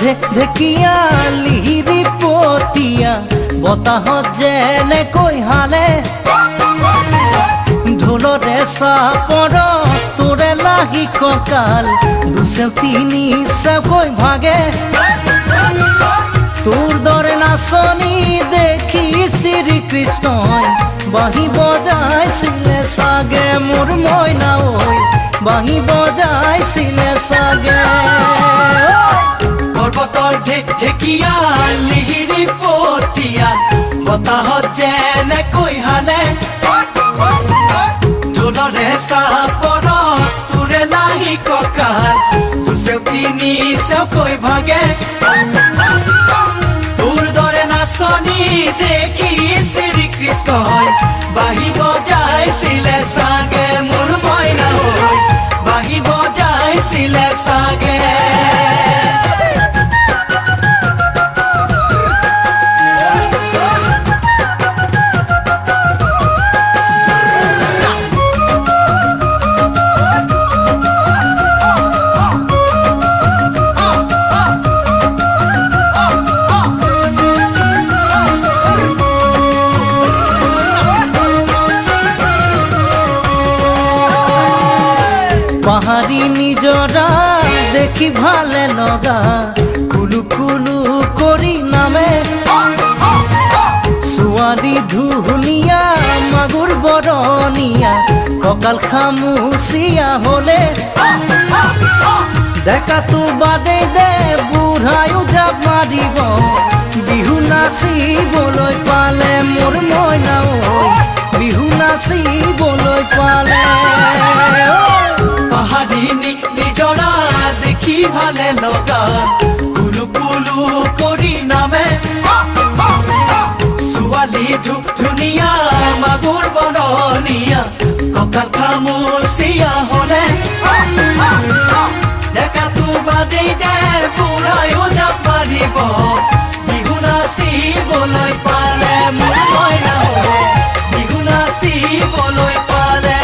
ঢেকিয়া লিহিৰি পতিয়া বতাহত যেনেকৈ হালে ঢোলৰে চাপৰ তোৰে লাহি কঁকাল দুচেও তিনি চেওকৈ ভাগে তোৰ দৰে নাচনি দেখি শ্ৰীকৃষ্ণই বাঁহী বজাইছিলে চাগে মোৰ মইনা ঐ বাঁহী বজাইছিলে চাগে পৰ্বতৰ ঢেকিয়া লিহিৰি পতিয়া বতাহত যেনেকৈ হালে ঢোলৰে চাপৰ তোৰে লাহি কঁকাল দুচেও তিনি চেওকৈ ভাগে তোৰ দৰে নাচনি দেখি শ্ৰীকৃষ্ণই বাঁহী বজাইছিলে চাগে মোৰ মইনা ঐ বাঁহী বজাইছিলে চাগে পাহাড়ি নিজৰা দেখি ভালে লগা কুলু কুলু কৰি নামে ছোৱালী ধুনীয়া মাগুৰ বৰণীয়া কঁকাল খামুচিয়া হলে ডেকাটো বাদে দে বুঢ়ায়ো জাপ মাৰিব বিহু নাচিবলৈ পালে মোৰ মইনা ঐ বিহু নাচিবলৈ পালে পাহাড়ি নিজৰা দেখি ভালে লগা কুলু কুলু কৰি নামে ছোৱালী ধুনীয়া মাগুৰ বৰণীয়া কঁকাল খামুচিয়া হলে ডেকাটো বাদেই দে বুঢ়ায়ো জাপ মাৰিব বিহু নাচিবলৈ পালে মোৰ মইনা ঐ বিহু নাচিবলৈ পালে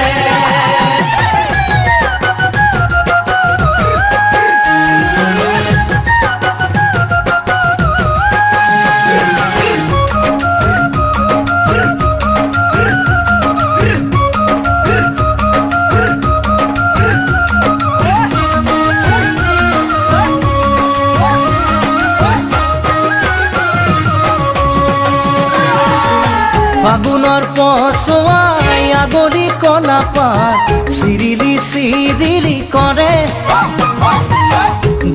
ফাগুনৰ পছুৱাই আগৰি কলা পাত চিৰিলি চিৰিলি কৰে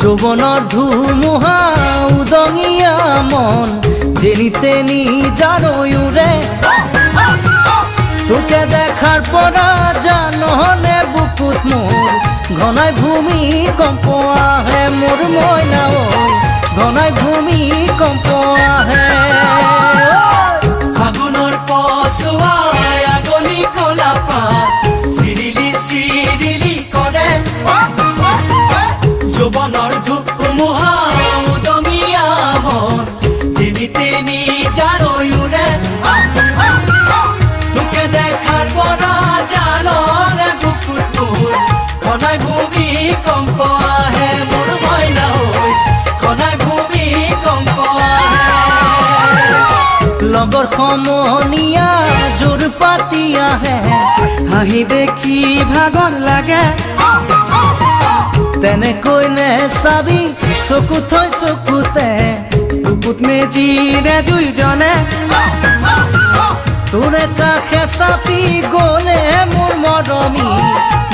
যৌৱনৰ ধুমুহা উদঙিয়া মন যেনি তেনি জানৈৰে তোকে দেখাৰ পৰা জানহলে বুকুত মোৰ ঘনাই ভূমিকম্প আহে মোৰ মইনা ঐ ঘনাই ভূমিকম্প আহে ফাগুনৰ পছুৱাই আগলি কলা পাত চিৰিলি চিৰিলি কৰে যৌৱনৰ ধুমুহা উদঙিয়া মন যেনি তেনি জানৈৰে তোকে দেখাৰ পৰা জানৰে বুকুত মোৰ ঘনাই ভূমিকম্প আহে মোৰ মইনা ঐ ঘনাই ভূমিকম্প আহে লগৰ সমনীয়া জোৰ পাতি আহে হাঁহি দেখি ভাগৰ লাগে তেনেকৈ নে চাবি চকু থৈ চকুতে বুকুত মেজিৰে জুই জ্বলে তোৰে কাষে চাপি গ'লে মোৰ মৰমী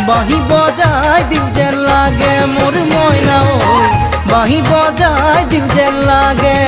বাঁহী বজাই দিওঁ যেন লাগে মোৰ মইনা ঐ বাঁহী বজাই দিওঁ যেন লাগে